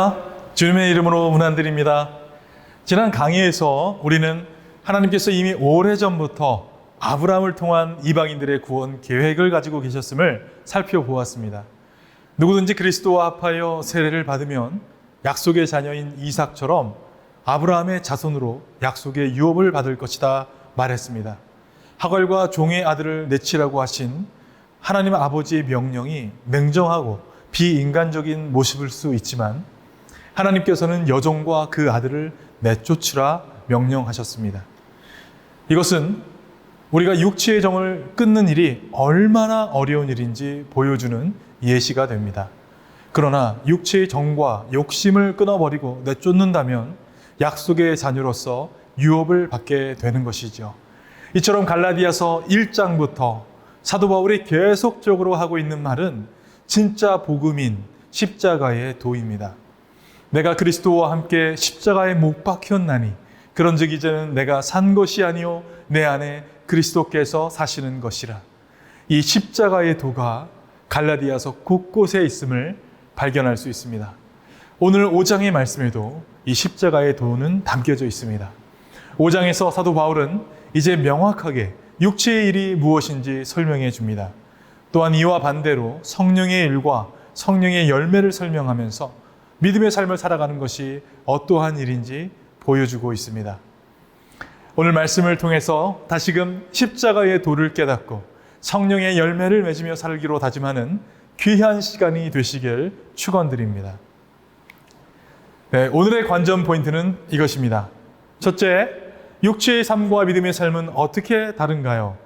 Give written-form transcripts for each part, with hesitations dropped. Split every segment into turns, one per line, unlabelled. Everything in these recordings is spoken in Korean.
안녕하십니까. 주님의 이름으로 문안드립니다. 지난 강의에서 우리는 하나님께서 이미 오래전부터 아브라함을 통한 이방인들의 구원 계획을 가지고 계셨음을 살펴보았습니다. 누구든지 그리스도와 합하여 세례를 받으면 약속의 자녀인 이삭처럼 아브라함의 자손으로 약속의 유업을 받을 것이다 말했습니다. 하갈과 종의 아들을 내치라고 하신 하나님 아버지의 명령이 냉정하고 비인간적인 모습일 수 있지만 하나님께서는 여종과 그 아들을 내쫓으라 명령하셨습니다. 이것은 우리가 육체의 정을 끊는 일이 얼마나 어려운 일인지 보여주는 예시가 됩니다. 그러나 육체의 정과 욕심을 끊어버리고 내쫓는다면 약속의 자녀로서 유업을 받게 되는 것이죠. 이처럼 갈라디아서 1장부터 사도 바울이 계속적으로 하고 있는 말은 진짜 복음인 십자가의 도입니다. 내가 그리스도와 함께 십자가에 못 박혔나니 그런즉 이제는 내가 산 것이 아니요 내 안에 그리스도께서 사시는 것이라. 이 십자가의 도가 갈라디아서 곳곳에 있음을 발견할 수 있습니다. 오늘 5장의 말씀에도 이 십자가의 도는 담겨져 있습니다. 5장에서 사도 바울은 이제 명확하게 육체의 일이 무엇인지 설명해 줍니다. 또한 이와 반대로 성령의 일과 성령의 열매를 설명하면서 믿음의 삶을 살아가는 것이 어떠한 일인지 보여주고 있습니다. 오늘 말씀을 통해서 다시금 십자가의 도를 깨닫고 성령의 열매를 맺으며 살기로 다짐하는 귀한 시간이 되시길 축원드립니다. 네, 오늘의 관전 포인트는 이것입니다. 첫째, 육체의 삶과 믿음의 삶은 어떻게 다른가요?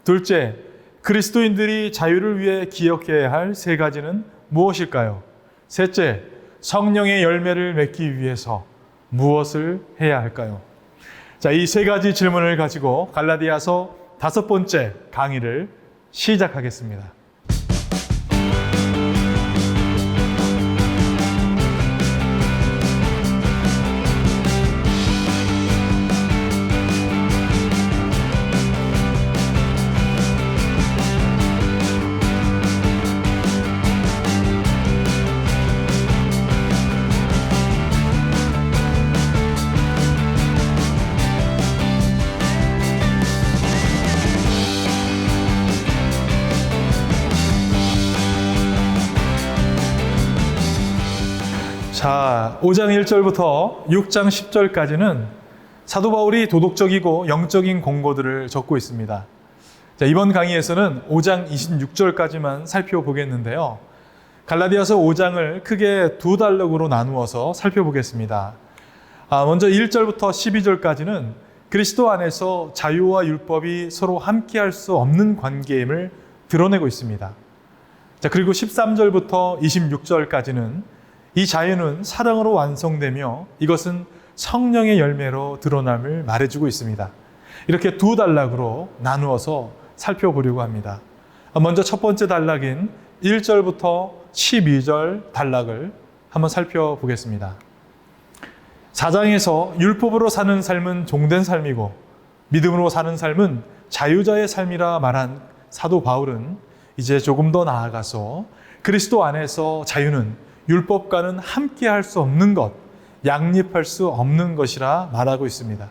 둘째, 그리스도인들이 자유를 위해 기억해야 할 세 가지는 무엇일까요? 셋째, 성령의 열매를 맺기 위해서 무엇을 해야 할까요? 자, 이 세 가지 질문을 가지고 갈라디아서 5번째 강의를 시작하겠습니다. 자, 5장 1절부터 6장 10절까지는 사도 바울이 도덕적이고 영적인 공고들을 적고 있습니다. 자, 이번 강의에서는 5장 26절까지만 살펴보겠는데요. 갈라디아서 5장을 크게 두 단락으로 나누어서 살펴보겠습니다. 먼저 1절부터 12절까지는 그리스도 안에서 자유와 율법이 서로 함께할 수 없는 관계임을 드러내고 있습니다. 자, 그리고 13절부터 26절까지는 이 자유는 사랑으로 완성되며 이것은 성령의 열매로 드러남을 말해주고 있습니다. 이렇게 두 단락으로 나누어서 살펴보려고 합니다. 먼저 첫 번째 단락인 1절부터 12절 단락을 한번 살펴보겠습니다. 4장에서 율법으로 사는 삶은 종된 삶이고 믿음으로 사는 삶은 자유자의 삶이라 말한 사도 바울은 이제 조금 더 나아가서 그리스도 안에서 자유는 율법과는 함께 할 수 없는 것, 양립할 수 없는 것이라 말하고 있습니다.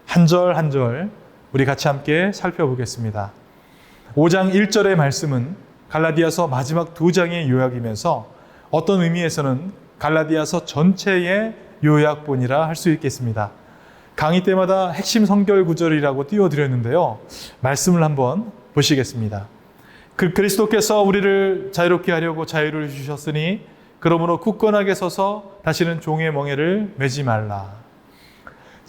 한 절 한 절 우리 같이 함께 살펴보겠습니다. 5장 1절의 말씀은 갈라디아서 마지막 2장의 요약이면서 어떤 의미에서는 갈라디아서 전체의 요약본이라 할 수 있겠습니다. 강의 때마다 핵심 성결 구절이라고 띄워드렸는데요. 말씀을 한번 보시겠습니다. 그리스도께서 우리를 자유롭게 하려고 자유를 주셨으니 그러므로 굳건하게 서서 다시는 종의 멍에를 매지 말라.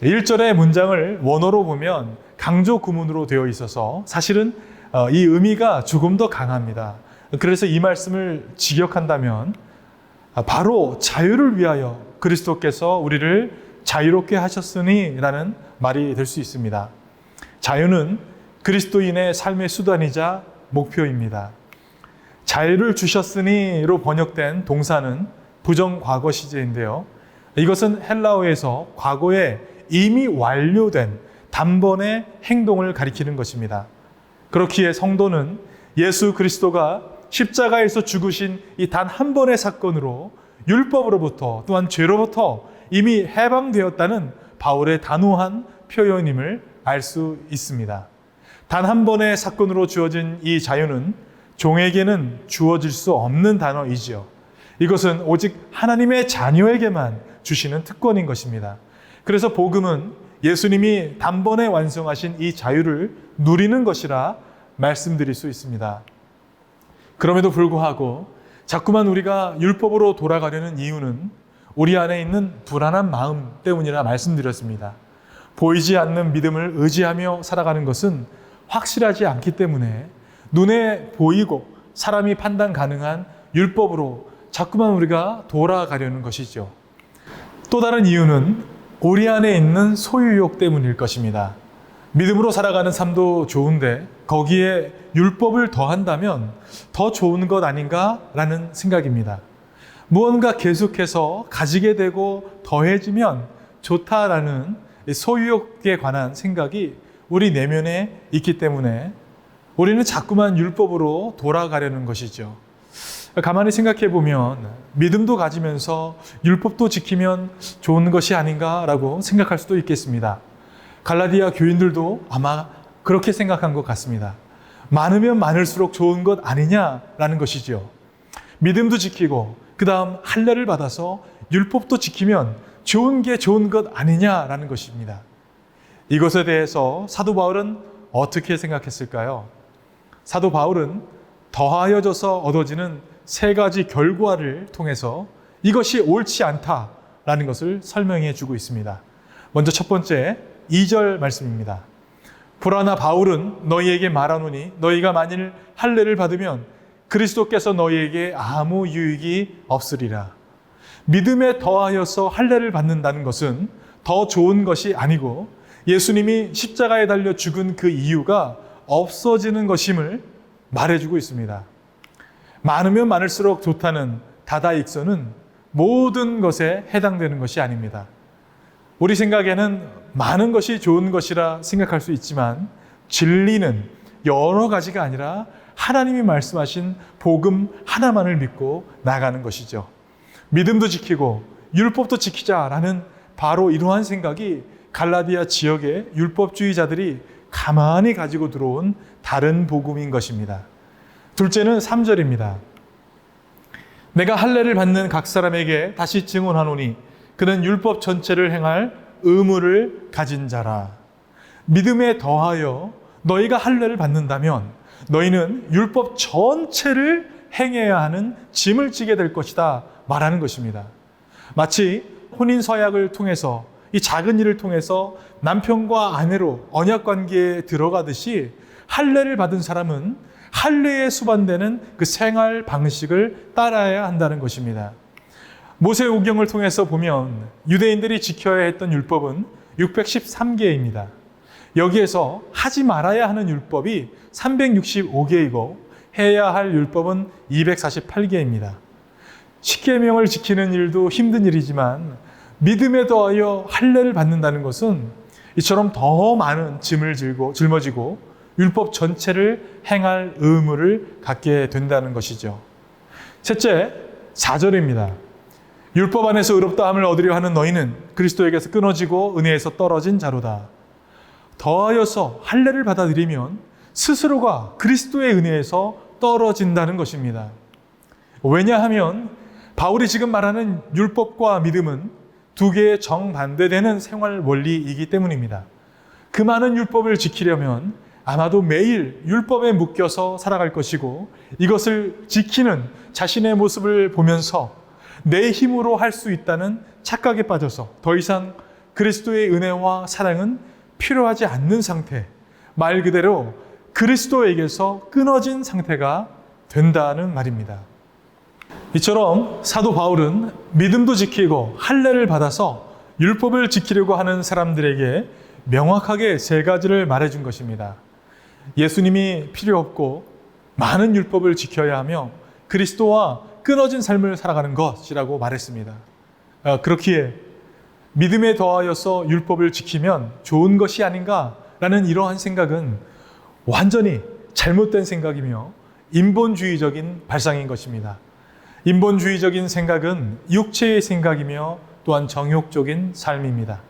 1절의 문장을 원어로 보면 강조 구문으로 되어 있어서 사실은 이 의미가 조금 더 강합니다. 그래서 이 말씀을 직역한다면 바로 자유를 위하여 그리스도께서 우리를 자유롭게 하셨으니 라는 말이 될 수 있습니다. 자유는 그리스도인의 삶의 수단이자 목표입니다. 자유를 주셨으니로 번역된 동사는 부정과거 시제인데요. 이것은 헬라어에서 과거에 이미 완료된 단번의 행동을 가리키는 것입니다. 그렇기에 성도는 예수 그리스도가 십자가에서 죽으신 이 단 한 번의 사건으로 율법으로부터 또한 죄로부터 이미 해방되었다는 바울의 단호한 표현임을 알 수 있습니다. 단 한 번의 사건으로 주어진 이 자유는 종에게는 주어질 수 없는 단어이지요. 이것은 오직 하나님의 자녀에게만 주시는 특권인 것입니다. 그래서 복음은 예수님이 단번에 완성하신 이 자유를 누리는 것이라 말씀드릴 수 있습니다. 그럼에도 불구하고 자꾸만 우리가 율법으로 돌아가려는 이유는 우리 안에 있는 불안한 마음 때문이라 말씀드렸습니다. 보이지 않는 믿음을 의지하며 살아가는 것은 확실하지 않기 때문에 눈에 보이고 사람이 판단 가능한 율법으로 자꾸만 우리가 돌아가려는 것이죠. 또 다른 이유는 우리 안에 있는 소유욕 때문일 것입니다. 믿음으로 살아가는 삶도 좋은데 거기에 율법을 더한다면 더 좋은 것 아닌가라는 생각입니다. 무언가 계속해서 가지게 되고 더해지면 좋다라는 소유욕에 관한 생각이 우리 내면에 있기 때문에 우리는 자꾸만 율법으로 돌아가려는 것이죠. 가만히 생각해 보면 믿음도 가지면서 율법도 지키면 좋은 것이 아닌가라고 생각할 수도 있겠습니다. 갈라디아 교인들도 아마 그렇게 생각한 것 같습니다. 많으면 많을수록 좋은 것 아니냐라는 것이죠. 믿음도 지키고 그 다음 할례를 받아서 율법도 지키면 좋은 게 좋은 것 아니냐라는 것입니다. 이것에 대해서 사도 바울은 어떻게 생각했을까요? 사도 바울은 더하여져서 얻어지는 세 가지 결과를 통해서 이것이 옳지 않다라는 것을 설명해 주고 있습니다. 먼저 첫 번째 2절 말씀입니다. 보라나 바울은 너희에게 말하노니 너희가 만일 할례를 받으면 그리스도께서 너희에게 아무 유익이 없으리라. 믿음에 더하여서 할례를 받는다는 것은 더 좋은 것이 아니고 예수님이 십자가에 달려 죽은 그 이유가 없어지는 것임을 말해주고 있습니다. 많으면 많을수록 좋다는 다다익선은 모든 것에 해당되는 것이 아닙니다. 우리 생각에는 많은 것이 좋은 것이라 생각할 수 있지만 진리는 여러 가지가 아니라 하나님이 말씀하신 복음 하나만을 믿고 나가는 것이죠. 믿음도 지키고 율법도 지키자라는 바로 이러한 생각이 갈라디아 지역의 율법주의자들이 가만히 가지고 들어온 다른 복음인 것입니다. 둘째는 3절입니다. 내가 할례를 받는 각 사람에게 다시 증언하노니 그는 율법 전체를 행할 의무를 가진 자라. 믿음에 더하여 너희가 할례를 받는다면 너희는 율법 전체를 행해야 하는 짐을 지게 될 것이다 말하는 것입니다. 마치 혼인 서약을 통해서 이 작은 일을 통해서 남편과 아내로 언약 관계에 들어가듯이 할례를 받은 사람은 할례에 수반되는 그 생활 방식을 따라야 한다는 것입니다. 모세오경을 통해서 보면 유대인들이 지켜야 했던 율법은 613개입니다. 여기에서 하지 말아야 하는 율법이 365개이고 해야 할 율법은 248개입니다. 십계명을 지키는 일도 힘든 일이지만 믿음에 더하여 할례를 받는다는 것은 이처럼 더 많은 짐을 짊어지고 율법 전체를 행할 의무를 갖게 된다는 것이죠. 셋째, 4절입니다. 율법 안에서 의롭다함을 얻으려 하는 너희는 그리스도에게서 끊어지고 은혜에서 떨어진 자로다. 더하여서 할례를 받아들이면 스스로가 그리스도의 은혜에서 떨어진다는 것입니다. 왜냐하면 바울이 지금 말하는 율법과 믿음은 두 개의 정반대되는 생활 원리이기 때문입니다. 그 많은 율법을 지키려면 아마도 매일 율법에 묶여서 살아갈 것이고 이것을 지키는 자신의 모습을 보면서 내 힘으로 할 수 있다는 착각에 빠져서 더 이상 그리스도의 은혜와 사랑은 필요하지 않는 상태, 말 그대로 그리스도에게서 끊어진 상태가 된다는 말입니다. 이처럼 사도 바울은 믿음도 지키고 할례를 받아서 율법을 지키려고 하는 사람들에게 명확하게 세 가지를 말해준 것입니다. 예수님이 필요 없고 많은 율법을 지켜야 하며 그리스도와 끊어진 삶을 살아가는 것이라고 말했습니다. 그렇기에 믿음에 더하여서 율법을 지키면 좋은 것이 아닌가라는 이러한 생각은 완전히 잘못된 생각이며 인본주의적인 발상인 것입니다. 인본주의적인 생각은 육체의 생각이며 또한 정욕적인 삶입니다.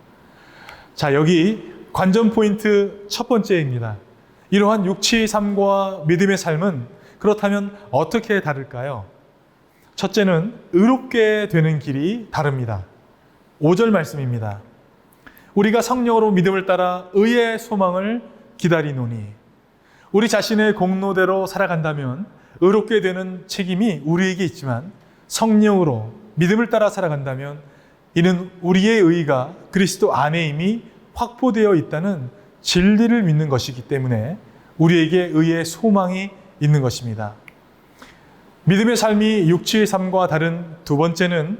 자, 여기 관전 포인트 첫 번째입니다. 이러한 육체의 삶과 믿음의 삶은 그렇다면 어떻게 다를까요? 첫째는 의롭게 되는 길이 다릅니다. 5절 말씀입니다. 우리가 성령으로 믿음을 따라 의의 소망을 기다리노니, 우리 자신의 공로대로 살아간다면 의롭게 되는 책임이 우리에게 있지만, 성령으로 믿음을 따라 살아간다면 이는 우리의 의가 그리스도 안에 이미 확보되어 있다는 진리를 믿는 것이기 때문에 우리에게 의의 소망이 있는 것입니다. 믿음의 삶이 육체의 삶과 다른 두 번째는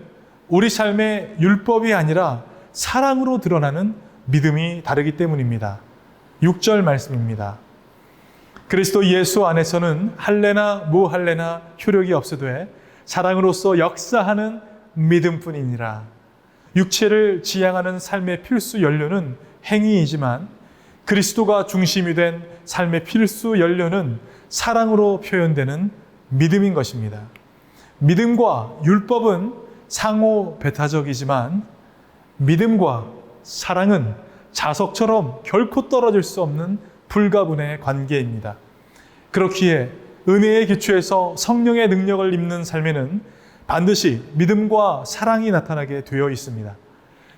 우리 삶의 율법이 아니라 사랑으로 드러나는 믿음이 다르기 때문입니다. 6절 말씀입니다. 그리스도 예수 안에서는 할례나 무할례나 효력이 없으되 사랑으로서 역사하는 믿음뿐이니라. 육체를 지향하는 삶의 필수 연료는 행위이지만 그리스도가 중심이 된 삶의 필수 연료는 사랑으로 표현되는 믿음인 것입니다. 믿음과 율법은 상호 배타적이지만 믿음과 사랑은 자석처럼 결코 떨어질 수 없는 불가분의 관계입니다. 그렇기에 은혜의 기초에서 성령의 능력을 입는 삶에는 반드시 믿음과 사랑이 나타나게 되어 있습니다.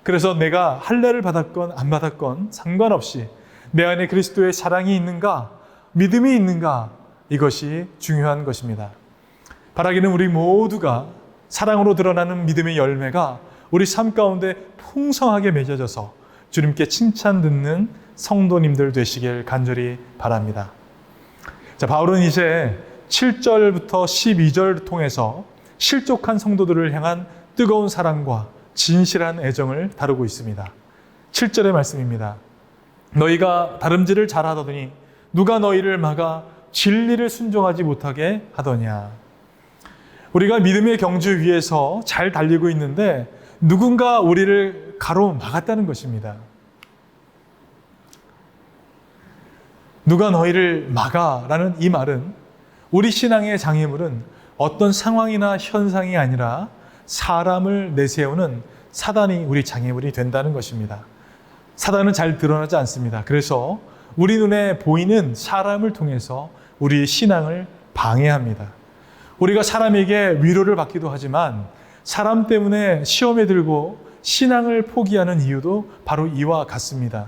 그래서 내가 할례를 받았건 안 받았건 상관없이 내 안에 그리스도의 사랑이 있는가, 믿음이 있는가, 이것이 중요한 것입니다. 바라기는 우리 모두가 사랑으로 드러나는 믿음의 열매가 우리 삶 가운데 풍성하게 맺어져서 주님께 칭찬 듣는 성도님들 되시길 간절히 바랍니다. 자, 바울은 이제 7절부터 12절을 통해서 실족한 성도들을 향한 뜨거운 사랑과 진실한 애정을 다루고 있습니다. 7절의 말씀입니다. 너희가 다름질을 잘하더니 누가 너희를 막아 진리를 순종하지 못하게 하더냐. 우리가 믿음의 경주 위에서 잘 달리고 있는데 누군가 우리를 가로막았다는 것입니다. 누가 너희를 막아라는 이 말은 우리 신앙의 장애물은 어떤 상황이나 현상이 아니라 사람을 내세우는 사단이 우리 장애물이 된다는 것입니다. 사단은 잘 드러나지 않습니다. 그래서 우리 눈에 보이는 사람을 통해서 우리의 신앙을 방해합니다. 우리가 사람에게 위로를 받기도 하지만 사람 때문에 시험에 들고 신앙을 포기하는 이유도 바로 이와 같습니다.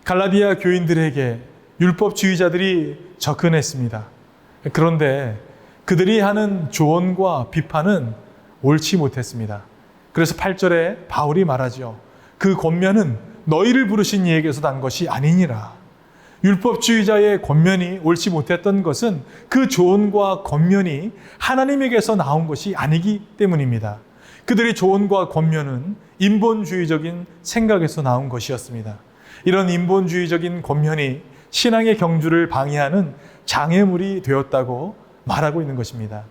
갈라디아 교인들에게 율법주의자들이 접근했습니다. 그런데 그들이 하는 조언과 비판은 옳지 못했습니다. 그래서 8절에 바울이 말하죠. 그 권면은 너희를 부르신 이에게서 난 것이 아니니라. 율법주의자의 권면이 옳지 못했던 것은 그 조언과 권면이 하나님에게서 나온 것이 아니기 때문입니다. 그들의 조언과 권면은 인본주의적인 생각에서 나온 것이었습니다. 이런 인본주의적인 권면이 신앙의 경주를 방해하는 장애물이 되었다고 말하고 있는 것입니다.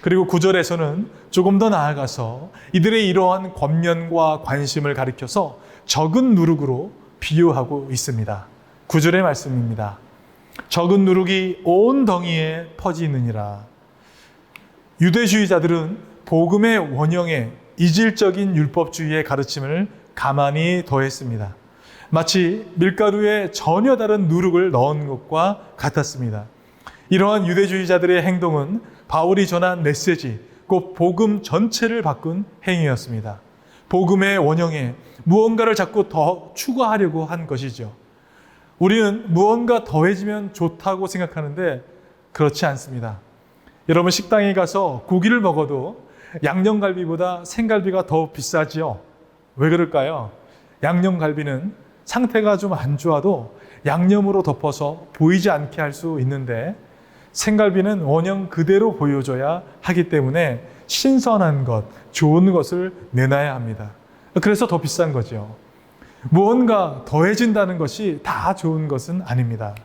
그리고 9절에서는 조금 더 나아가서 이들의 이러한 권면과 관심을 가리켜서 적은 누룩으로 비유하고 있습니다. 9절의 말씀입니다. 적은 누룩이 온 덩이에 퍼지느니라. 유대주의자들은 복음의 원형에 이질적인 율법주의의 가르침을 가만히 더했습니다. 마치 밀가루에 전혀 다른 누룩을 넣은 것과 같았습니다. 이러한 유대주의자들의 행동은 바울이 전한 메시지, 곧 복음 전체를 바꾼 행위였습니다. 복음의 원형에 무언가를 자꾸 더 추가하려고 한 것이죠. 우리는 무언가 더해지면 좋다고 생각하는데 그렇지 않습니다. 여러분, 식당에 가서 고기를 먹어도 양념갈비보다 생갈비가 더 비싸지요. 왜 그럴까요? 양념갈비는 상태가 좀 안 좋아도 양념으로 덮어서 보이지 않게 할 수 있는데 생갈비는 원형 그대로 보여줘야 하기 때문에 신선한 것, 좋은 것을 내놔야 합니다. 그래서 더 비싼 거죠. 무언가 더해진다는 것이 다 좋은 것은 아닙니다.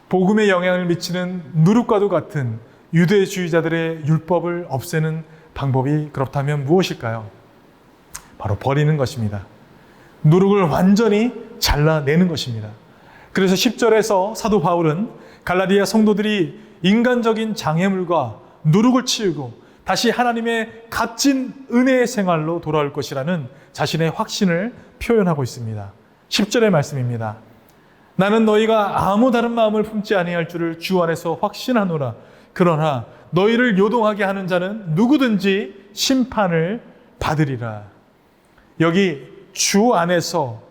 복음에 영향을 미치는 누룩과도 같은 유대주의자들의 율법을 없애는 방법이 그렇다면 무엇일까요? 바로 버리는 것입니다. 누룩을 완전히 잘라내는 것입니다. 그래서 10절에서 사도 바울은 갈라디아 성도들이 인간적인 장애물과 누룩을 치우고 다시 하나님의 값진 은혜의 생활로 돌아올 것이라는 자신의 확신을 표현하고 있습니다. 10절의 말씀입니다. 나는 너희가 아무 다른 마음을 품지 아니할 줄을 주 안에서 확신하노라. 그러나 너희를 요동하게 하는 자는 누구든지 심판을 받으리라. 여기 주 안에서,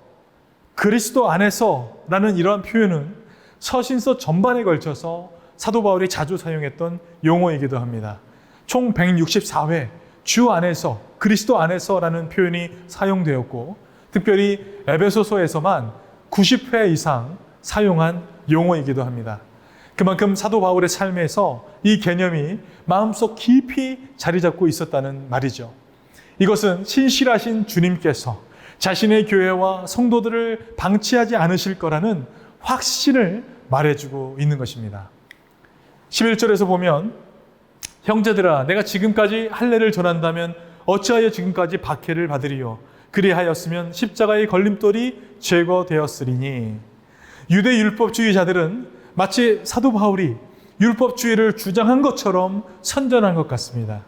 그리스도 안에서라는 이러한 표현은 서신서 전반에 걸쳐서 사도 바울이 자주 사용했던 용어이기도 합니다. 총 164회 주 안에서, 그리스도 안에서라는 표현이 사용되었고, 특별히 에베소서에서만 90회 이상 사용한 용어이기도 합니다. 그만큼 사도 바울의 삶에서 이 개념이 마음속 깊이 자리 잡고 있었다는 말이죠. 이것은 신실하신 주님께서 자신의 교회와 성도들을 방치하지 않으실 거라는 확신을 말해주고 있는 것입니다. 11절에서 보면 형제들아 내가 지금까지 할례를 전한다면 어찌하여 지금까지 박해를 받으리요. 그리하였으면 십자가의 걸림돌이 제거되었으리니. 유대 율법주의자들은 마치 사도 바울이 율법주의를 주장한 것처럼 선전한 것 같습니다.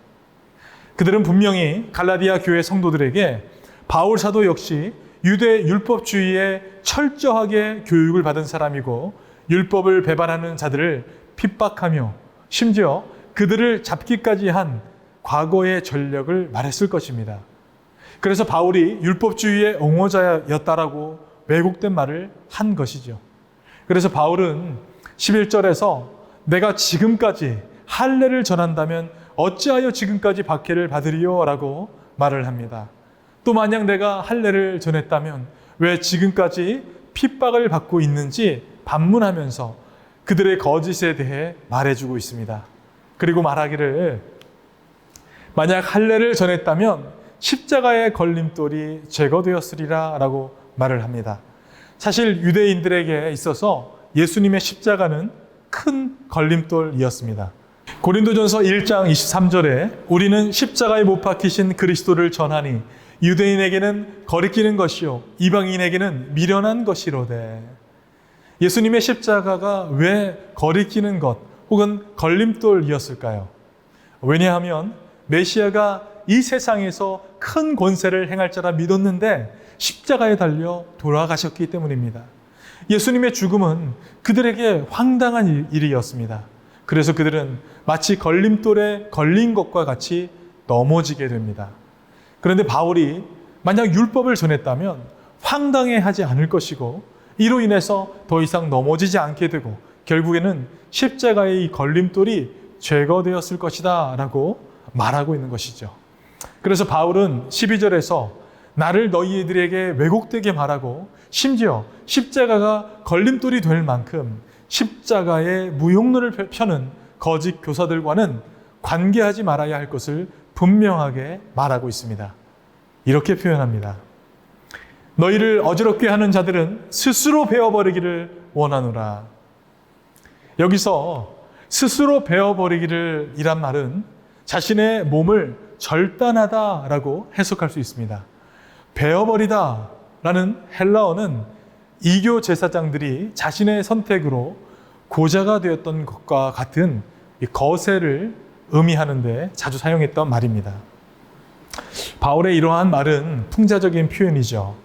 그들은 분명히 갈라디아 교회 성도들에게 바울 사도 역시 유대 율법주의에 철저하게 교육을 받은 사람이고 율법을 배반하는 자들을 핍박하며 심지어 그들을 잡기까지 한 과거의 전력을 말했을 것입니다. 그래서 바울이 율법주의의 옹호자였다라고 왜곡된 말을 한 것이죠. 그래서 바울은 11절에서 내가 지금까지 할례를 전한다면 어찌하여 지금까지 박해를 받으리요? 라고 말을 합니다. 또 만약 내가 할례를 전했다면 왜 지금까지 핍박을 받고 있는지 반문하면서 그들의 거짓에 대해 말해주고 있습니다. 그리고 말하기를 만약 할례를 전했다면 십자가의 걸림돌이 제거되었으리라 라고 말을 합니다. 사실 유대인들에게 있어서 예수님의 십자가는 큰 걸림돌이었습니다. 고린도전서 1장 23절에 우리는 십자가에 못 박히신 그리스도를 전하니 유대인에게는 거리끼는 것이요 이방인에게는 미련한 것이로되. 예수님의 십자가가 왜 거리끼는 것 혹은 걸림돌이었을까요? 왜냐하면 메시아가 이 세상에서 큰 권세를 행할 자라 믿었는데 십자가에 달려 돌아가셨기 때문입니다. 예수님의 죽음은 그들에게 황당한 일이었습니다. 그래서 그들은 마치 걸림돌에 걸린 것과 같이 넘어지게 됩니다. 그런데 바울이 만약 율법을 전했다면 황당해하지 않을 것이고 이로 인해서 더 이상 넘어지지 않게 되고 결국에는 십자가의 이 걸림돌이 제거되었을 것이다 라고 말하고 있는 것이죠. 그래서 바울은 12절에서 나를 너희들에게 왜곡되게 말하고 심지어 십자가가 걸림돌이 될 만큼 십자가의 무용론을 펴는 거짓 교사들과는 관계하지 말아야 할 것을 분명하게 말하고 있습니다. 이렇게 표현합니다. 너희를 어지럽게 하는 자들은 스스로 베어버리기를 원하노라. 여기서 스스로 베어버리기를 이란 말은 자신의 몸을 절단하다라고 해석할 수 있습니다. 베어버리다라는 헬라어는 이교 제사장들이 자신의 선택으로 고자가 되었던 것과 같은 거세를 의미하는데 자주 사용했던 말입니다. 바울의 이러한 말은 풍자적인 표현이죠.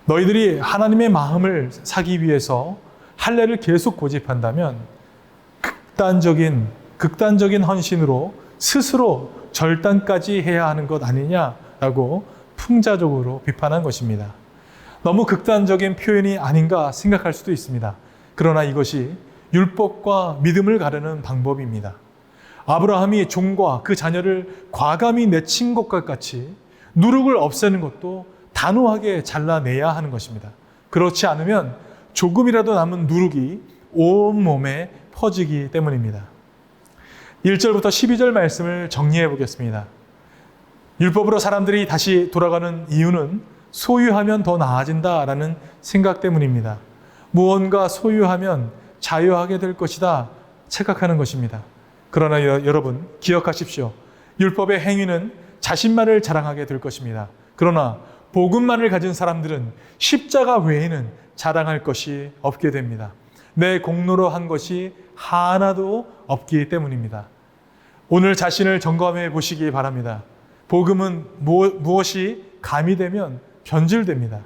너희들이 하나님의 마음을 사기 위해서 할례를 계속 고집한다면 극단적인 헌신으로 스스로 절단까지 해야 하는 것 아니냐라고 풍자적으로 비판한 것입니다. 너무 극단적인 표현이 아닌가 생각할 수도 있습니다. 그러나 이것이 율법과 믿음을 가르는 방법입니다. 아브라함이 종과 그 자녀를 과감히 내친 것과 같이 누룩을 없애는 것도 단호하게 잘라내야 하는 것입니다. 그렇지 않으면 조금이라도 남은 누룩이 온몸에 퍼지기 때문입니다. 1절부터 12절 말씀을 정리해 보겠습니다. 율법으로 사람들이 다시 돌아가는 이유는 소유하면 더 나아진다라는 생각 때문입니다. 무언가 소유하면 자유하게 될 것이다 착각하는 것입니다. 그러나 여러분 기억하십시오. 율법의 행위는 자신만을 자랑하게 될 것입니다. 그러나 복음만을 가진 사람들은 십자가 외에는 자랑할 것이 없게 됩니다. 내 공로로 한 것이 하나도 없기 때문입니다. 오늘 자신을 점검해 보시기 바랍니다. 복음은 무엇이 가미되면 변질됩니다.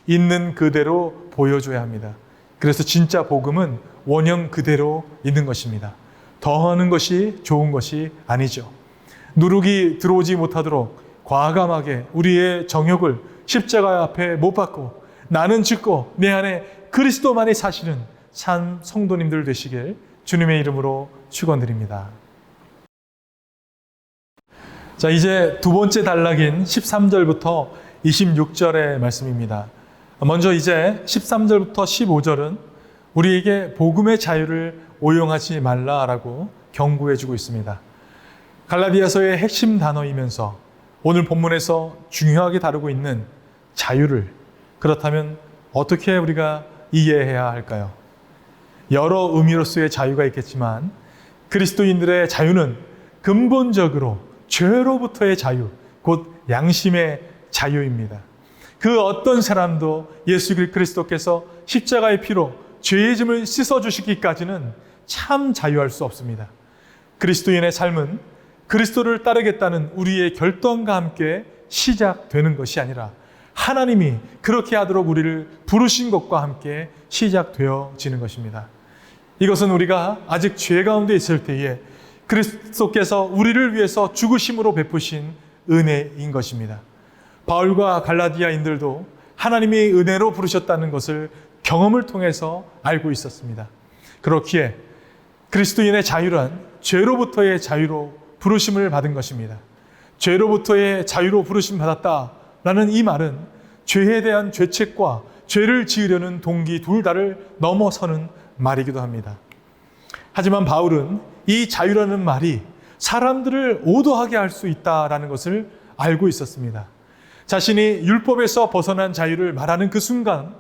있는 그대로 보여줘야 합니다. 그래서 진짜 복음은 원형 그대로 있는 것입니다. 더하는 것이 좋은 것이 아니죠. 누룩이 들어오지 못하도록 과감하게 우리의 정욕을 십자가 앞에 못 박고 나는 죽고 내 안에 그리스도만이 사시는 참 성도님들 되시길 주님의 이름으로 축원드립니다. 자, 이제 두 번째 단락인 13절부터 26절의 말씀입니다. 먼저 이제 13절부터 15절은 우리에게 복음의 자유를 오용하지 말라라고 경고해 주고 있습니다. 갈라디아서의 핵심 단어이면서 오늘 본문에서 중요하게 다루고 있는 자유를 그렇다면 어떻게 우리가 이해해야 할까요? 여러 의미로서의 자유가 있겠지만 그리스도인들의 자유는 근본적으로 죄로부터의 자유, 곧 양심의 자유입니다. 그 어떤 사람도 예수 그리스도께서 십자가의 피로 죄의 짐을 씻어주시기까지는 참 자유할 수 없습니다. 그리스도인의 삶은 그리스도를 따르겠다는 우리의 결단과 함께 시작되는 것이 아니라 하나님이 그렇게 하도록 우리를 부르신 것과 함께 시작되어지는 것입니다. 이것은 우리가 아직 죄 가운데 있을 때에 그리스도께서 우리를 위해서 죽으심으로 베푸신 은혜인 것입니다. 바울과 갈라디아인들도 하나님이 은혜로 부르셨다는 것을 경험을 통해서 알고 있었습니다. 그렇기에 그리스도인의 자유란 죄로부터의 자유로 부르심을 받은 것입니다. 죄로부터의 자유로 부르심 받았다라는 이 말은 죄에 대한 죄책과 죄를 지으려는 동기 둘 다를 넘어서는 말이기도 합니다. 하지만 바울은 이 자유라는 말이 사람들을 오도하게 할 수 있다라는 것을 알고 있었습니다. 자신이 율법에서 벗어난 자유를 말하는 그 순간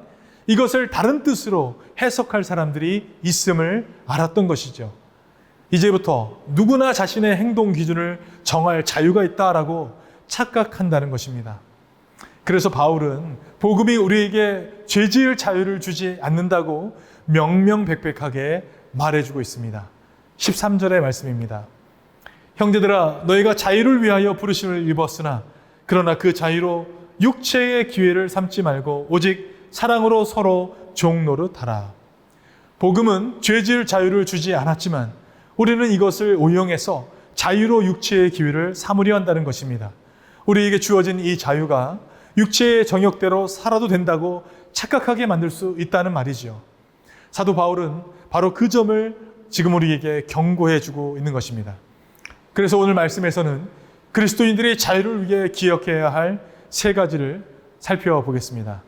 이것을 다른 뜻으로 해석할 사람들이 있음을 알았던 것이죠. 이제부터 누구나 자신의 행동 기준을 정할 자유가 있다라고 착각한다는 것입니다. 그래서 바울은 복음이 우리에게 죄 지을 자유를 주지 않는다고 명명백백하게 말해주고 있습니다. 13절의 말씀입니다. 형제들아 너희가 자유를 위하여 부르심을 입었으나 그러나 그 자유로 육체의 기회를 삼지 말고 오직 사랑으로 서로 종노릇하라. 복음은 죄 지을 자유를 주지 않았지만 우리는 이것을 오용해서 자유로 육체의 기회를 삼으려 한다는 것입니다. 우리에게 주어진 이 자유가 육체의 정욕대로 살아도 된다고 착각하게 만들 수 있다는 말이죠. 사도 바울은 바로 그 점을 지금 우리에게 경고해 주고 있는 것입니다. 그래서 오늘 말씀에서는 그리스도인들의 자유를 위해 기억해야 할 세 가지를 살펴보겠습니다.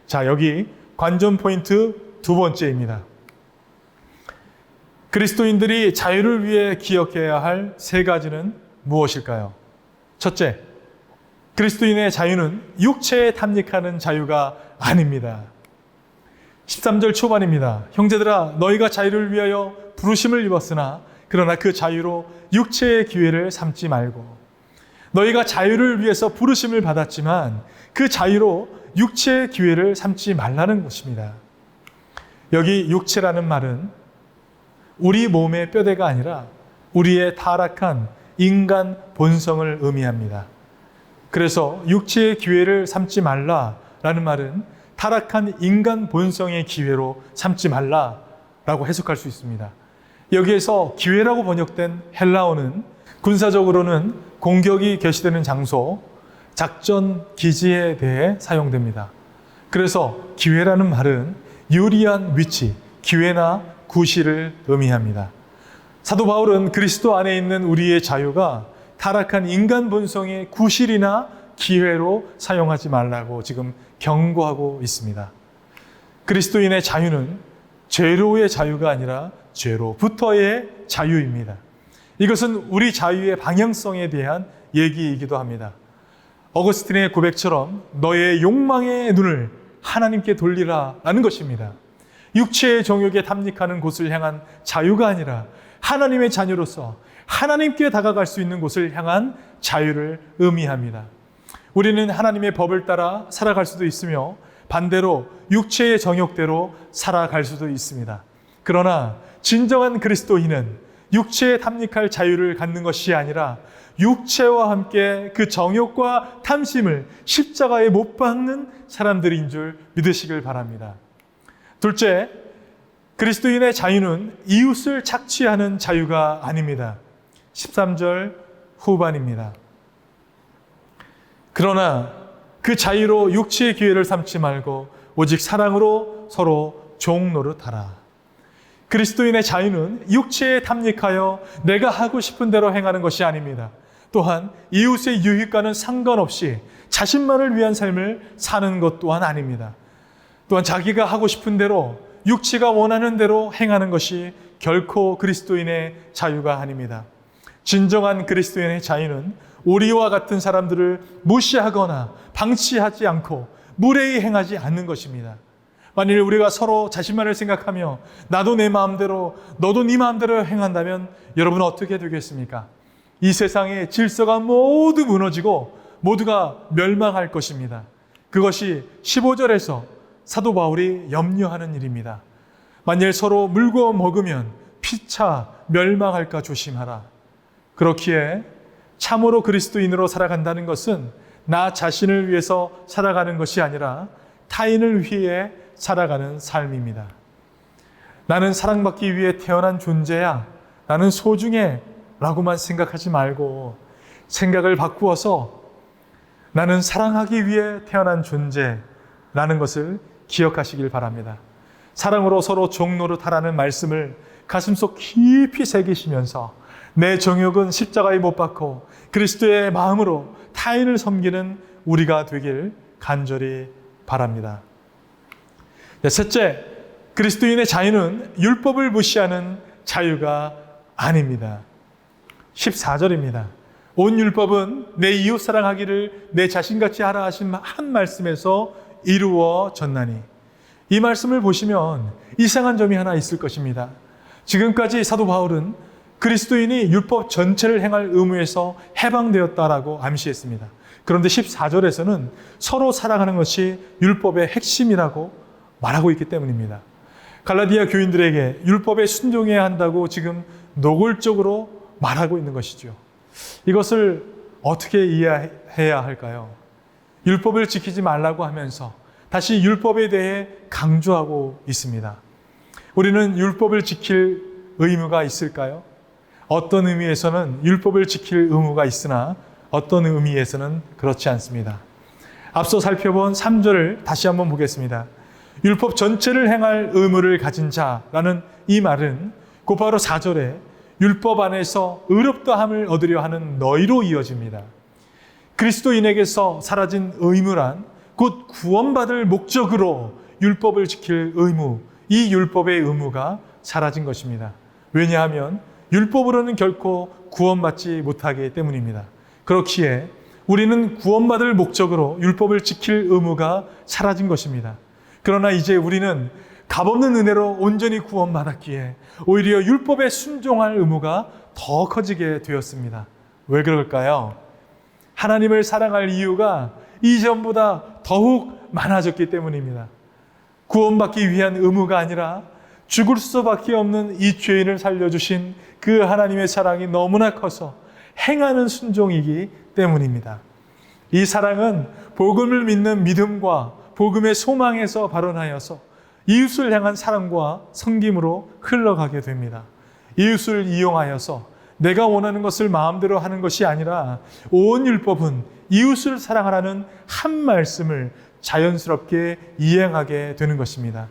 자, 여기 관전 포인트 두 번째입니다. 그리스도인들이 자유를 위해 기억해야 할 세 가지는 무엇일까요? 첫째, 그리스도인의 자유는 육체에 탐닉하는 자유가 아닙니다. 13절 초반입니다. 형제들아 너희가 자유를 위하여 부르심을 입었으나 그러나 그 자유로 육체의 기회를 삼지 말고. 너희가 자유를 위해서 부르심을 받았지만 그 자유로 육체의 기회를 삼지 말라는 것입니다. 여기 육체라는 말은 우리 몸의 뼈대가 아니라 우리의 타락한 인간 본성을 의미합니다. 그래서 육체의 기회를 삼지 말라라는 말은 타락한 인간 본성의 기회로 삼지 말라라고 해석할 수 있습니다. 여기에서 기회라고 번역된 헬라어는 군사적으로는 공격이 개시되는 장소, 작전 기지에 대해 사용됩니다. 그래서 기회라는 말은 유리한 위치, 기회나 구실을 의미합니다. 사도 바울은 그리스도 안에 있는 우리의 자유가 타락한 인간 본성의 구실이나 기회로 사용하지 말라고 지금 경고하고 있습니다. 그리스도인의 자유는 죄로의 자유가 아니라 죄로부터의 자유입니다. 이것은 우리 자유의 방향성에 대한 얘기이기도 합니다. 어거스틴의 고백처럼 너의 욕망의 눈을 하나님께 돌리라 라는 것입니다. 육체의 정욕에 탐닉하는 곳을 향한 자유가 아니라 하나님의 자녀로서 하나님께 다가갈 수 있는 곳을 향한 자유를 의미합니다. 우리는 하나님의 법을 따라 살아갈 수도 있으며 반대로 육체의 정욕대로 살아갈 수도 있습니다. 그러나 진정한 그리스도인은 육체에 탐닉할 자유를 갖는 것이 아니라 육체와 함께 그 정욕과 탐심을 십자가에 못 박는 사람들인 줄 믿으시길 바랍니다. 둘째, 그리스도인의 자유는 이웃을 착취하는 자유가 아닙니다. 13절 후반입니다. 그러나 그 자유로 육체의 기회를 삼지 말고 오직 사랑으로 서로 종노릇하라. 그리스도인의 자유는 육체에 탐닉하여 내가 하고 싶은 대로 행하는 것이 아닙니다. 또한 이웃의 유익과는 상관없이 자신만을 위한 삶을 사는 것 또한 아닙니다. 또한 자기가 하고 싶은 대로 육체가 원하는 대로 행하는 것이 결코 그리스도인의 자유가 아닙니다. 진정한 그리스도인의 자유는 우리와 같은 사람들을 무시하거나 방치하지 않고 무례히 행하지 않는 것입니다. 만일 우리가 서로 자신만을 생각하며 나도 내 마음대로 너도 네 마음대로 행한다면 여러분은 어떻게 되겠습니까? 이 세상의 질서가 모두 무너지고 모두가 멸망할 것입니다. 그것이 15절에서 사도 바울이 염려하는 일입니다. 만일 서로 물고 먹으면 피차 멸망할까 조심하라. 그렇기에 참으로 그리스도인으로 살아간다는 것은 나 자신을 위해서 살아가는 것이 아니라 타인을 위해 살아가는 삶입니다. 나는 사랑받기 위해 태어난 존재야. 나는 소중해. 라고만 생각하지 말고 생각을 바꾸어서 나는 사랑하기 위해 태어난 존재라는 것을 기억하시길 바랍니다. 사랑으로 서로 종노릇하라는 말씀을 가슴속 깊이 새기시면서 내 정욕은 십자가에 못 박고 그리스도의 마음으로 타인을 섬기는 우리가 되길 간절히 바랍니다. 셋째, 그리스도인의 자유는 율법을 무시하는 자유가 아닙니다. 14절입니다. 온 율법은 내 이웃 사랑하기를 내 자신같이 하라 하신 한 말씀에서 이루어졌나니. 이 말씀을 보시면 이상한 점이 하나 있을 것입니다. 지금까지 사도 바울은 그리스도인이 율법 전체를 행할 의무에서 해방되었다라고 암시했습니다. 그런데 14절에서는 서로 사랑하는 것이 율법의 핵심이라고 말하고 있기 때문입니다. 갈라디아 교인들에게 율법에 순종해야 한다고 지금 노골적으로 말하고 있는 것이죠. 이것을 어떻게 이해해야 할까요? 율법을 지키지 말라고 하면서 다시 율법에 대해 강조하고 있습니다. 우리는 율법을 지킬 의무가 있을까요? 어떤 의미에서는 율법을 지킬 의무가 있으나 어떤 의미에서는 그렇지 않습니다. 앞서 살펴본 3절을 다시 한번 보겠습니다. 율법 전체를 행할 의무를 가진 자라는 이 말은 곧바로 4절에 율법 안에서 의롭다함을 얻으려 하는 너희로 이어집니다. 그리스도인에게서 사라진 의무란 곧 구원받을 목적으로 율법을 지킬 의무, 이 율법의 의무가 사라진 것입니다. 왜냐하면 율법으로는 결코 구원받지 못하기 때문입니다. 그렇기에 우리는 구원받을 목적으로 율법을 지킬 의무가 사라진 것입니다. 그러나 이제 우리는 값없는 은혜로 온전히 구원받았기에 오히려 율법에 순종할 의무가 더 커지게 되었습니다. 왜 그럴까요? 하나님을 사랑할 이유가 이전보다 더욱 많아졌기 때문입니다. 구원받기 위한 의무가 아니라 죽을 수밖에 없는 이 죄인을 살려주신 그 하나님의 사랑이 너무나 커서 행하는 순종이기 때문입니다. 이 사랑은 복음을 믿는 믿음과 복음의 소망에서 발원하여서 이웃을 향한 사랑과 섬김으로 흘러가게 됩니다. 이웃을 이용하여서 내가 원하는 것을 마음대로 하는 것이 아니라 온 율법은 이웃을 사랑하라는 한 말씀을 자연스럽게 이행하게 되는 것입니다.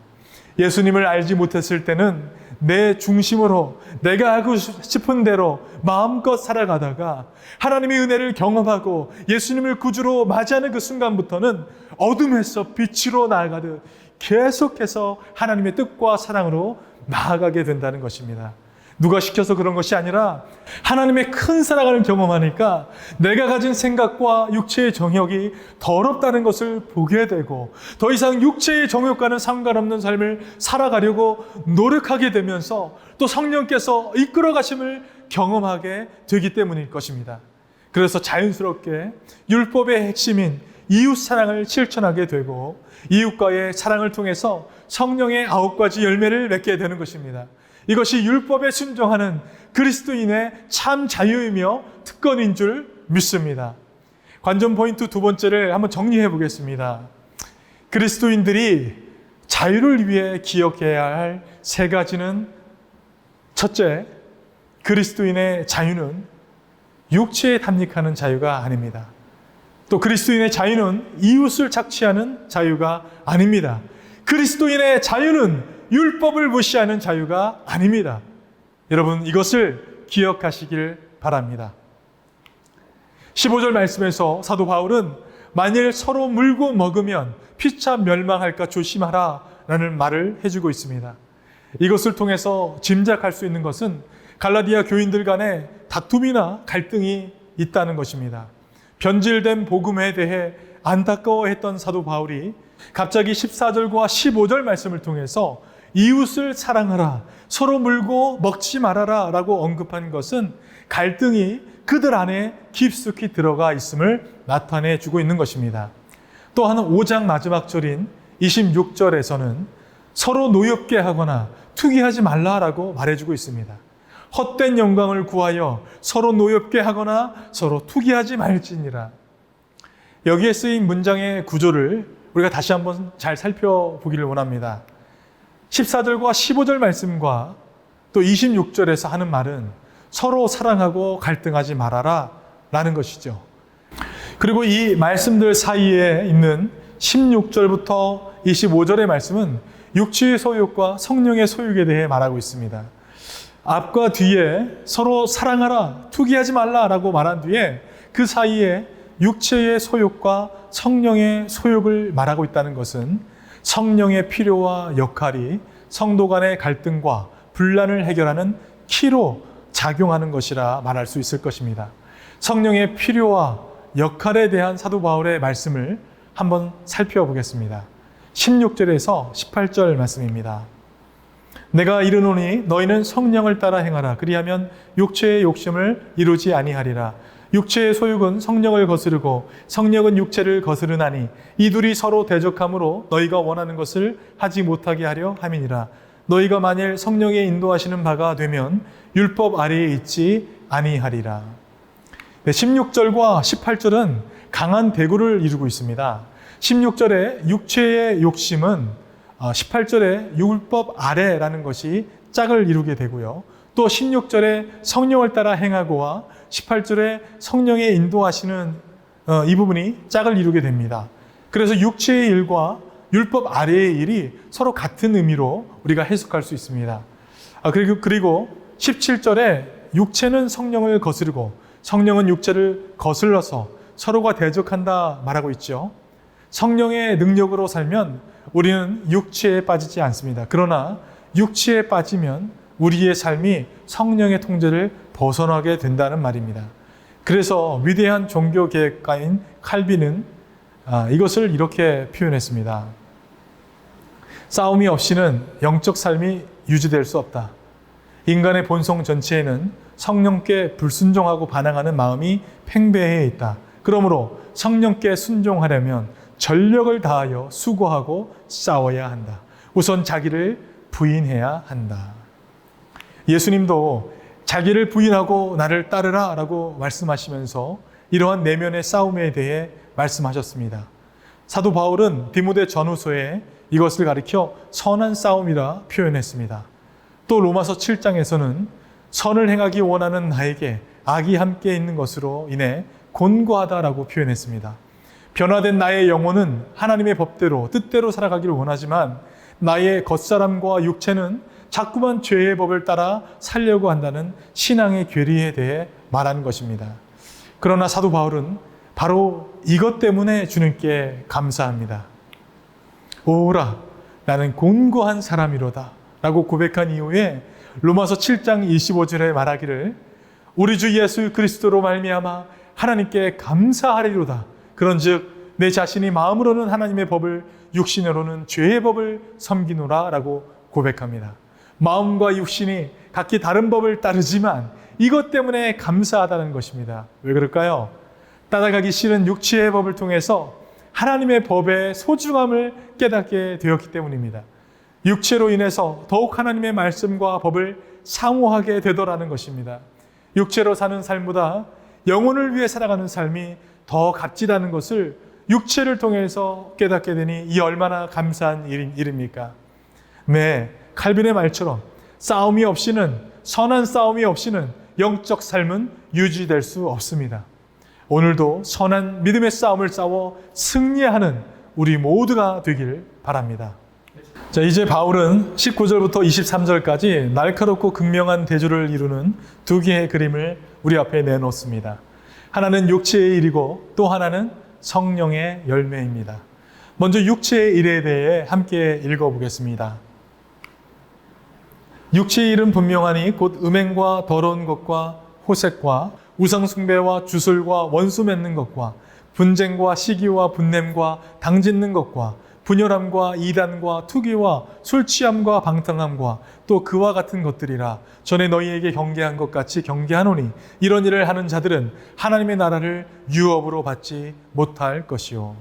예수님을 알지 못했을 때는 내 중심으로 내가 하고 싶은 대로 마음껏 살아가다가 하나님의 은혜를 경험하고 예수님을 구주로 맞이하는 그 순간부터는 어둠에서 빛으로 나아가듯 계속해서 하나님의 뜻과 사랑으로 나아가게 된다는 것입니다. 누가 시켜서 그런 것이 아니라 하나님의 큰 사랑을 경험하니까 내가 가진 생각과 육체의 정욕이 더럽다는 것을 보게 되고 더 이상 육체의 정욕과는 상관없는 삶을 살아가려고 노력하게 되면서 또 성령께서 이끌어 가심을 경험하게 되기 때문일 것입니다. 그래서 자연스럽게 율법의 핵심인 이웃 사랑을 실천하게 되고 이웃과의 사랑을 통해서 성령의 9가지 열매를 맺게 되는 것입니다. 이것이 율법에 순종하는 그리스도인의 참 자유이며 특권인 줄 믿습니다. 관전 포인트 두 번째를 한번 정리해 보겠습니다. 그리스도인들이 자유를 위해 기억해야 할 세 가지는, 첫째, 그리스도인의 자유는 육체에 담력하는 자유가 아닙니다. 또 그리스도인의 자유는 이웃을 착취하는 자유가 아닙니다. 그리스도인의 자유는 율법을 무시하는 자유가 아닙니다. 여러분, 이것을 기억하시길 바랍니다. 15절 말씀에서 사도 바울은 만일 서로 물고 먹으면 피차 멸망할까 조심하라 라는 말을 해주고 있습니다. 이것을 통해서 짐작할 수 있는 것은 갈라디아 교인들 간에 다툼이나 갈등이 있다는 것입니다. 변질된 복음에 대해 안타까워했던 사도 바울이 갑자기 14절과 15절 말씀을 통해서 이웃을 사랑하라, 서로 물고 먹지 말아라 라고 언급한 것은 갈등이 그들 안에 깊숙이 들어가 있음을 나타내 주고 있는 것입니다. 또한 5장 마지막 절인 26절에서는 서로 노엽게 하거나 투기하지 말라라고 말해주고 있습니다. 헛된 영광을 구하여 서로 노엽게 하거나 서로 투기하지 말지니라. 여기에 쓰인 문장의 구조를 우리가 다시 한번 잘 살펴보기를 원합니다. 14절과 15절 말씀과 또 26절에서 하는 말은 서로 사랑하고 갈등하지 말아라 라는 것이죠. 그리고 이 말씀들 사이에 있는 16절부터 25절의 말씀은 육체의 소욕과 성령의 소욕에 대해 말하고 있습니다. 앞과 뒤에 서로 사랑하라, 투기하지 말라라고 말한 뒤에 그 사이에 육체의 소욕과 성령의 소욕을 말하고 있다는 것은 성령의 필요와 역할이 성도 간의 갈등과 분란을 해결하는 키로 작용하는 것이라 말할 수 있을 것입니다. 성령의 필요와 역할에 대한 사도 바울의 말씀을 한번 살펴보겠습니다. 16절에서 18절 말씀입니다. 내가 이르노니 너희는 성령을 따라 행하라. 그리하면 육체의 욕심을 이루지 아니하리라. 육체의 소욕은 성령을 거스르고 성령은 육체를 거스르나니 이 둘이 서로 대적함으로 너희가 원하는 것을 하지 못하게 하려 함이니라. 너희가 만일 성령의 인도하시는 바가 되면 율법 아래에 있지 아니하리라. 16절과 18절은 강한 대구를 이루고 있습니다. 16절에 육체의 욕심은 18절에 율법 아래라는 것이 짝을 이루게 되고요. 또 16절에 성령을 따라 행하고와 18절에 성령의 인도하시는 이 부분이 짝을 이루게 됩니다. 그래서 육체의 일과 율법 아래의 일이 서로 같은 의미로 우리가 해석할 수 있습니다. 그리고 17절에 육체는 성령을 거스르고 성령은 육체를 거슬러서 서로가 대적한다 말하고 있죠. 성령의 능력으로 살면 우리는 육체에 빠지지 않습니다. 그러나 육체에 빠지면 우리의 삶이 성령의 통제를 벗어나게 된다는 말입니다. 그래서 위대한 종교 계획가인 칼빈은 이것을 이렇게 표현했습니다. 싸움이 없이는 영적 삶이 유지될 수 없다. 인간의 본성 전체에는 성령께 불순종하고 반항하는 마음이 팽배해 있다. 그러므로 성령께 순종하려면 전력을 다하여 수고하고 싸워야 한다. 우선 자기를 부인해야 한다. 예수님도 자기를 부인하고 나를 따르라 라고 말씀하시면서 이러한 내면의 싸움에 대해 말씀하셨습니다. 사도 바울은 디모데 전후서에 이것을 가리켜 선한 싸움이라 표현했습니다. 또 로마서 7장에서는 선을 행하기 원하는 나에게 악이 함께 있는 것으로 인해 곤고하다라고 표현했습니다. 변화된 나의 영혼은 하나님의 법대로 뜻대로 살아가기를 원하지만 나의 겉사람과 육체는 자꾸만 죄의 법을 따라 살려고 한다는 신앙의 괴리에 대해 말하는 것입니다. 그러나 사도 바울은 바로 이것 때문에 주님께 감사합니다. 오라, 나는 곤고한 사람이로다 라고 고백한 이후에 로마서 7장 25절에 말하기를 우리 주 예수 그리스도로 말미암아 하나님께 감사하리로다. 그런즉 내 자신이 마음으로는 하나님의 법을 육신으로는 죄의 법을 섬기노라 라고 고백합니다. 마음과 육신이 각기 다른 법을 따르지만 이것 때문에 감사하다는 것입니다. 왜 그럴까요? 따라가기 싫은 육체의 법을 통해서 하나님의 법의 소중함을 깨닫게 되었기 때문입니다. 육체로 인해서 더욱 하나님의 말씀과 법을 사모하게 되더라는 것입니다. 육체로 사는 삶보다 영혼을 위해 살아가는 삶이 더 값지다는 것을 육체를 통해서 깨닫게 되니 이 얼마나 감사한 일입니까? 네, 칼빈의 말처럼 싸움이 없이는, 선한 싸움이 없이는 영적 삶은 유지될 수 없습니다. 오늘도 선한 믿음의 싸움을 싸워 승리하는 우리 모두가 되길 바랍니다. 자, 이제 바울은 19절부터 23절까지 날카롭고 극명한 대조를 이루는 두 개의 그림을 우리 앞에 내놓습니다. 하나는 육체의 일이고 또 하나는 성령의 열매입니다. 먼저 육체의 일에 대해 함께 읽어보겠습니다. 육체의 일은 분명하니 곧 음행과 더러운 것과 호색과 우상숭배와 주술과 원수 맺는 것과 분쟁과 시기와 분냄과 당짓는 것과 분열함과 이단과 투기와 술취함과 방탕함과 또 그와 같은 것들이라. 전에 너희에게 경계한 것 같이 경계하노니 이런 일을 하는 자들은 하나님의 나라를 유업으로 받지 못할 것이요.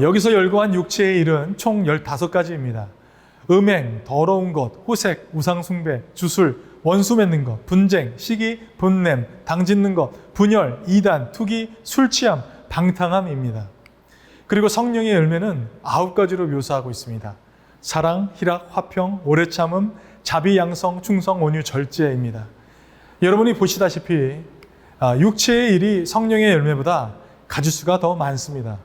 여기서 열거한 육체의 일은 총 15가지입니다. 음행, 더러운 것, 호색, 우상숭배, 주술, 원수 맺는 것, 분쟁, 시기, 분냄, 당짓는 것, 분열, 이단, 투기, 술취함, 방탕함입니다. 그리고 성령의 열매는 9가지로 묘사하고 있습니다. 사랑, 희락, 화평, 오래 참음, 자비, 양성, 충성, 온유, 절제입니다. 여러분이 보시다시피 육체의 일이 성령의 열매보다 가지수가 더 많습니다.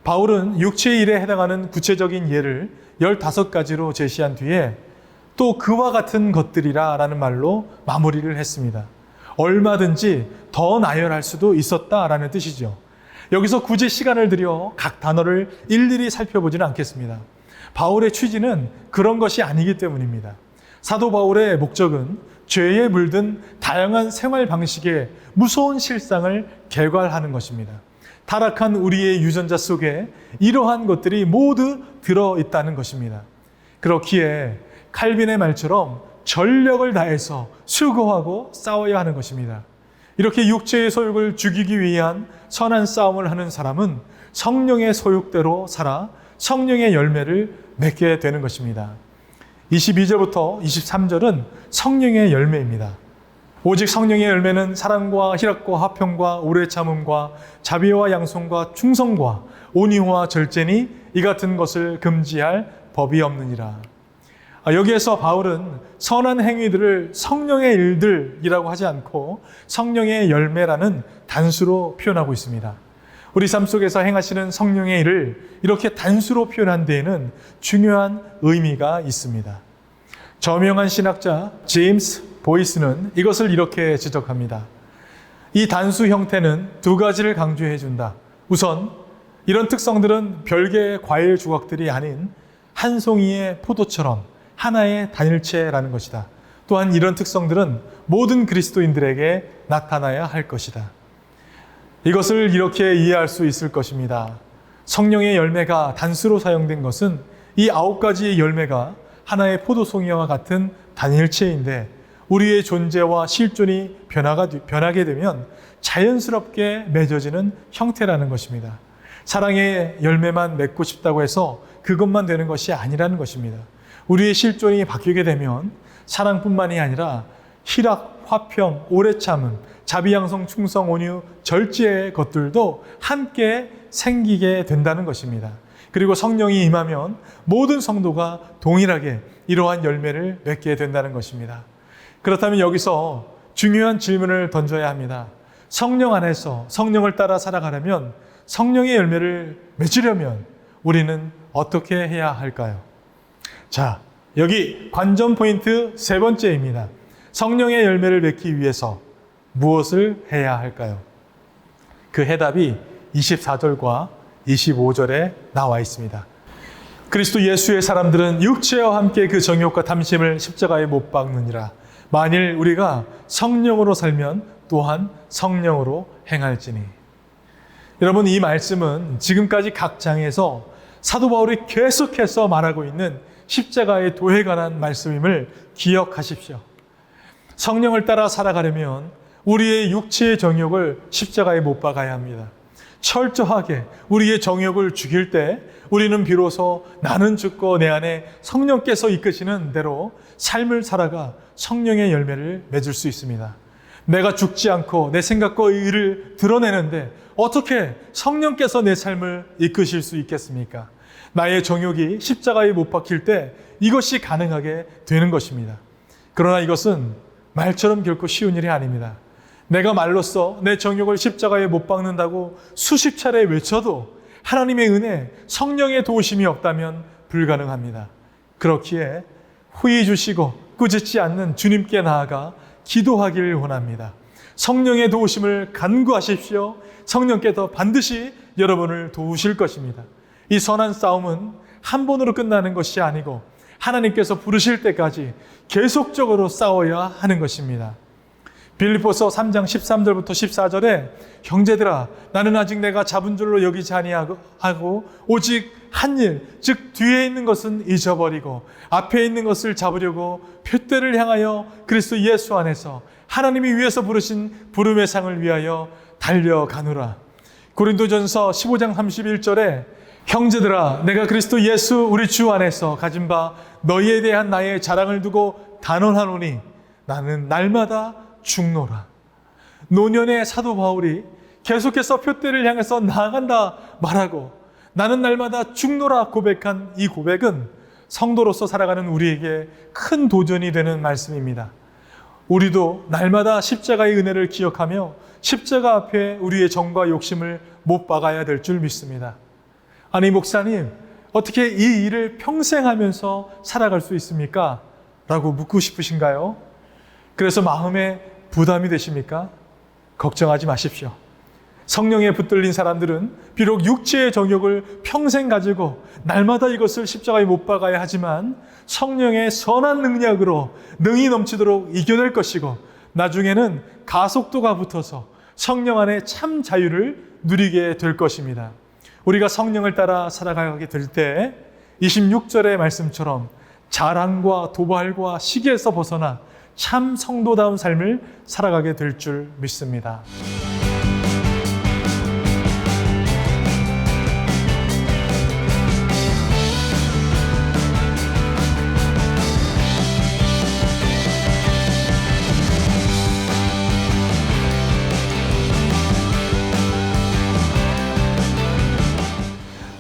바울은 육체의 일에 해당하는 구체적인 예를 15가지로 제시한 뒤에 또 그와 같은 것들이라 라는 말로 마무리를 했습니다. 얼마든지 더 나열할 수도 있었다라는 뜻이죠. 여기서 굳이 시간을 들여 각 단어를 일일이 살펴보지는 않겠습니다. 바울의 취지는 그런 것이 아니기 때문입니다. 사도 바울의 목적은 죄에 물든 다양한 생활 방식의 무서운 실상을 개괄하는 것입니다. 타락한 우리의 유전자 속에 이러한 것들이 모두 들어있다는 것입니다. 그렇기에 칼빈의 말처럼 전력을 다해서 수고하고 싸워야 하는 것입니다. 이렇게 육체의 소욕을 죽이기 위한 선한 싸움을 하는 사람은 성령의 소욕대로 살아 성령의 열매를 맺게 되는 것입니다. 22절부터 23절은 성령의 열매입니다. 오직 성령의 열매는 사랑과 희락과 화평과 오래 참음과 자비와 양손과 충성과 온유와 절제니 이 같은 것을 금지할 법이 없느니라. 여기에서 바울은 선한 행위들을 성령의 일들이라고 하지 않고 성령의 열매라는 단수로 표현하고 있습니다. 우리 삶 속에서 행하시는 성령의 일을 이렇게 단수로 표현한 데에는 중요한 의미가 있습니다. 저명한 신학자 제임스 보이스는 이것을 이렇게 지적합니다. 이 단수 형태는 2가지를 강조해 준다. 우선 이런 특성들은 별개의 과일 조각들이 아닌 한 송이의 포도처럼 하나의 단일체라는 것이다. 또한 이런 특성들은 모든 그리스도인들에게 나타나야 할 것이다. 이것을 이렇게 이해할 수 있을 것입니다. 성령의 열매가 단수로 사용된 것은 이 9가지의 열매가 하나의 포도송이와 같은 단일체인데 우리의 존재와 실존이 변하게 되면 자연스럽게 맺어지는 형태라는 것입니다. 사랑의 열매만 맺고 싶다고 해서 그것만 되는 것이 아니라는 것입니다. 우리의 실존이 바뀌게 되면 사랑뿐만이 아니라 희락, 화평, 오래 참음, 자비, 양성, 충성, 온유, 절제의 것들도 함께 생기게 된다는 것입니다. 그리고 성령이 임하면 모든 성도가 동일하게 이러한 열매를 맺게 된다는 것입니다. 그렇다면 여기서 중요한 질문을 던져야 합니다. 성령 안에서 성령을 따라 살아가려면, 성령의 열매를 맺으려면 우리는 어떻게 해야 할까요? 자, 여기 관전 포인트 3번째입니다. 성령의 열매를 맺기 위해서 무엇을 해야 할까요? 그 해답이 24절과 25절에 나와 있습니다. 그리스도 예수의 사람들은 육체와 함께 그 정욕과 탐심을 십자가에 못 박느니라. 만일 우리가 성령으로 살면 또한 성령으로 행할지니. 여러분, 이 말씀은 지금까지 각 장에서 사도 바울이 계속해서 말하고 있는 십자가의 도에 관한 말씀임을 기억하십시오. 성령을 따라 살아가려면 우리의 육체의 정욕을 십자가에 못 박아야 합니다. 철저하게 우리의 정욕을 죽일 때 우리는 비로소 나는 죽고 내 안에 성령께서 이끄시는 대로 삶을 살아가 성령의 열매를 맺을 수 있습니다. 내가 죽지 않고 내 생각과 의를 드러내는데 어떻게 성령께서 내 삶을 이끄실 수 있겠습니까? 나의 정욕이 십자가에 못 박힐 때 이것이 가능하게 되는 것입니다. 그러나 이것은 말처럼 결코 쉬운 일이 아닙니다. 내가 말로써 내 정욕을 십자가에 못 박는다고 수십 차례 외쳐도 하나님의 은혜, 성령의 도우심이 없다면 불가능합니다. 그렇기에 후히 주시고 꾸짖지 않는 주님께 나아가 기도하기를 원합니다. 성령의 도우심을 간구하십시오. 성령께서 반드시 여러분을 도우실 것입니다. 이 선한 싸움은 한 번으로 끝나는 것이 아니고 하나님께서 부르실 때까지 계속적으로 싸워야 하는 것입니다. 빌립보서 3장 13절부터 14절에 형제들아 나는 아직 내가 잡은 줄로 여기지 아니하고 오직 한 일, 즉 뒤에 있는 것은 잊어버리고 앞에 있는 것을 잡으려고 표대를 향하여 그리스도 예수 안에서 하나님이 위에서 부르신 부름의 상을 위하여 달려가노라. 고린도전서 15장 31절에 형제들아 내가 그리스도 예수 우리 주 안에서 가진 바 너희에 대한 나의 자랑을 두고 단언하노니 나는 날마다 죽노라. 노년의 사도 바울이 계속해서 표대를 향해서 나아간다 말하고 나는 날마다 죽노라 고백한 이 고백은 성도로서 살아가는 우리에게 큰 도전이 되는 말씀입니다. 우리도 날마다 십자가의 은혜를 기억하며 십자가 앞에 우리의 정과 욕심을 못 박아야 될 줄 믿습니다. 아니 목사님 어떻게 이 일을 평생 하면서 살아갈 수 있습니까? 라고 묻고 싶으신가요? 그래서 마음에 부담이 되십니까? 걱정하지 마십시오. 성령에 붙들린 사람들은 비록 육체의 정욕을 평생 가지고 날마다 이것을 십자가에 못 박아야 하지만 성령의 선한 능력으로 능이 넘치도록 이겨낼 것이고 나중에는 가속도가 붙어서 성령 안에 참 자유를 누리게 될 것입니다. 우리가 성령을 따라 살아가게 될 때 26절의 말씀처럼 자랑과 도발과 시기에서 벗어나 참 성도다운 삶을 살아가게 될 줄 믿습니다.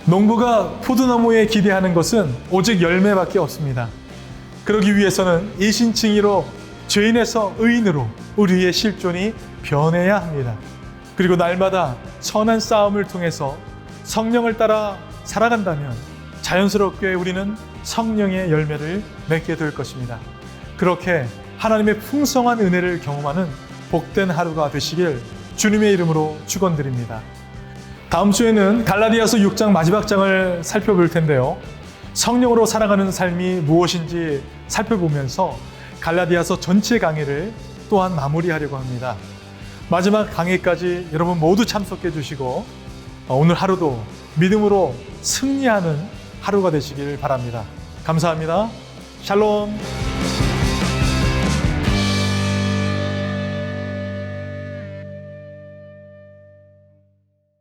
농부가 포도나무에 기대하는 것은 오직 열매밖에 없습니다. 그러기 위해서는 이신칭의로 죄인에서 의인으로 우리의 실존이 변해야 합니다. 그리고 날마다 선한 싸움을 통해서 성령을 따라 살아간다면 자연스럽게 우리는 성령의 열매를 맺게 될 것입니다. 그렇게 하나님의 풍성한 은혜를 경험하는 복된 하루가 되시길 주님의 이름으로 축원드립니다. 다음 주에는 갈라디아서 6장 마지막 장을 살펴볼 텐데요. 성령으로 살아가는 삶이 무엇인지 살펴보면서 갈라디아서 전체 강의를 또한 마무리하려고 합니다. 마지막 강의까지 여러분 모두 참석해 주시고 오늘 하루도 믿음으로 승리하는 하루가 되시길 바랍니다. 감사합니다. 샬롬.